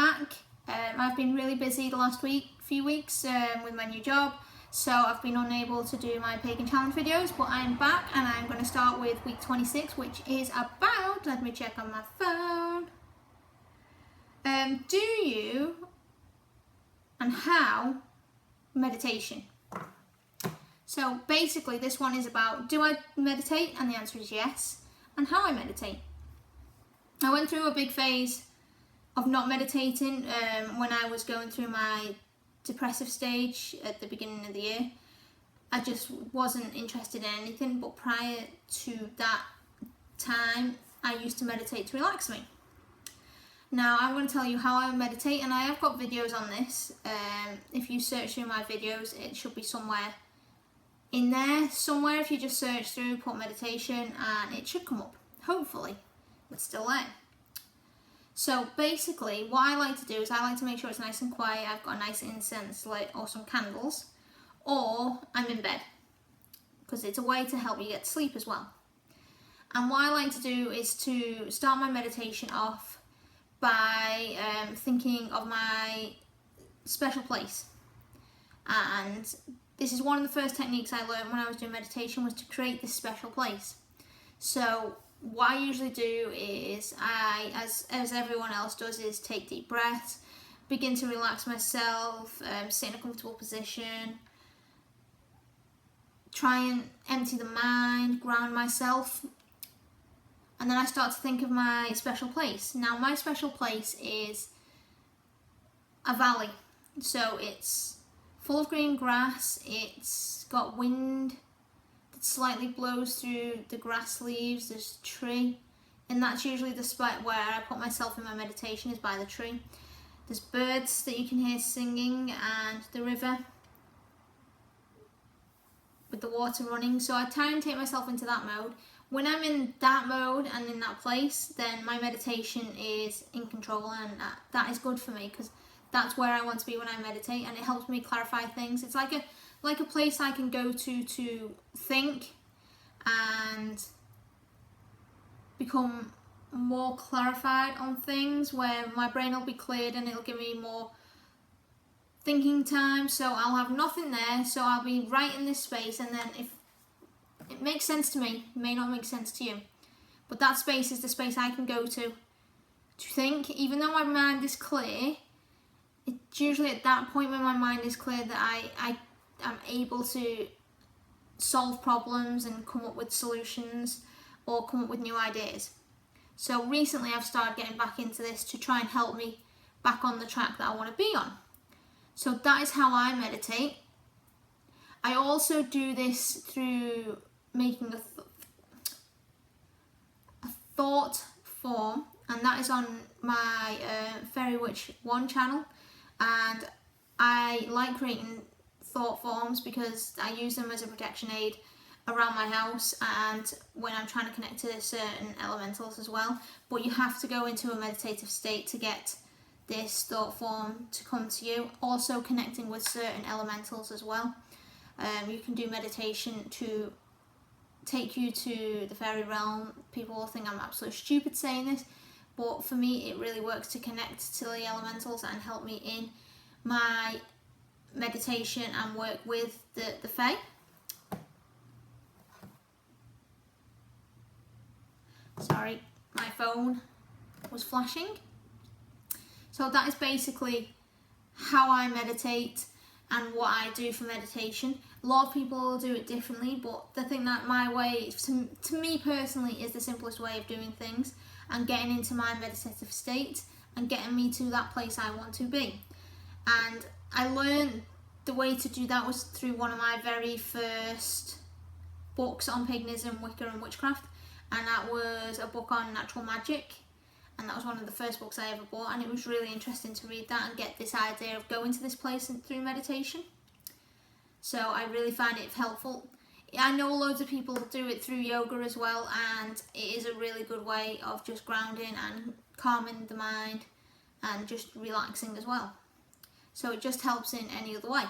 back. I've been really busy the last few weeks with my new job, so I've been unable to do my Pagan Challenge videos, but I'm back and I'm going to start with week 26, which is about, let me check on my phone, do you and how meditation. So basically this one is about, do I meditate? And the answer is yes. And how I meditate. I went through a big phase of not meditating when I was going through my depressive stage at the beginning of the year. I just wasn't interested in anything, but prior to that time I used to meditate to relax me. Now I'm going to tell you how I meditate, and I have got videos on this. If you search through my videos, it should be somewhere in there somewhere. If you just search through, put meditation, and it should come up. Hopefully it's still there. So basically what I like to do is I like to make sure it's nice and quiet. I've got a nice incense lit or some candles, or I'm in bed, because it's a way to help you get to sleep as well. And what I like to do is to start my meditation off by thinking of my special place. And this is one of the first techniques I learned when I was doing meditation, was to create this special place. So what I usually do is as everyone else does, is take deep breaths, begin to relax myself, sit in a comfortable position, try and empty the mind, ground myself, and then I start to think of my special place. Now my special place is a valley, so it's full of green grass, it's got wind that slightly blows through the grass leaves, there's a tree, and that's usually the spot where I put myself in my meditation, is by the tree. There's birds that you can hear singing, and the river with the water running, so I try and take myself into that mode. When I'm in that mode and in that place, then my meditation is in control, and that is good for me, because that's where I want to be when I meditate, and it helps me clarify things. It's like a place I can go to think and become more clarified on things, where my brain will be cleared and it'll give me more thinking time. So I'll have nothing there, so I'll be right in this space, and then if it makes sense to me, it may not make sense to you, but that space is the space I can go to think. Even though my mind is clear, it's usually at that point when my mind is clear that I'm able to solve problems and come up with solutions or come up with new ideas. So recently I've started getting back into this to try and help me back on the track that I want to be on. So that is how I meditate. I also do this through making a thought form, and that is on my Fairy Witch 1 channel. And I like creating thought forms because I use them as a protection aid around my house, and when I'm trying to connect to certain elementals as well. But you have to go into a meditative state to get this thought form to come to you. Also connecting with certain elementals as well. You can do meditation to take you to the fairy realm. People will think I'm absolutely stupid saying this, but for me it really works to connect to the elementals and help me in my meditation and work with the fae. Sorry, my phone was flashing. So that is basically how I meditate and what I do for meditation. A lot of people do it differently, but the thing that my way, to me personally, is the simplest way of doing things and getting into my meditative state and getting me to that place I want to be. And I learned the way to do that was through one of my very first books on paganism, Wicca and witchcraft, and that was a book on natural magic. And that was one of the first books I ever bought, and it was really interesting to read that and get this idea of going to this place through meditation. So I really find it helpful. I know loads of people do it through yoga as well, and it is a really good way of just grounding and calming the mind and just relaxing as well. So it just helps in any other way.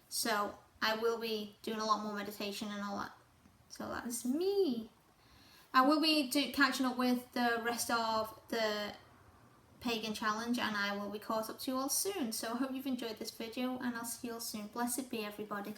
So I will be doing a lot more meditation and all that. So that's me. I will be catching up with the rest of the pagan challenge, and I will be caught up to you all soon. So I hope you've enjoyed this video, and I'll see you all soon. Blessed be everybody.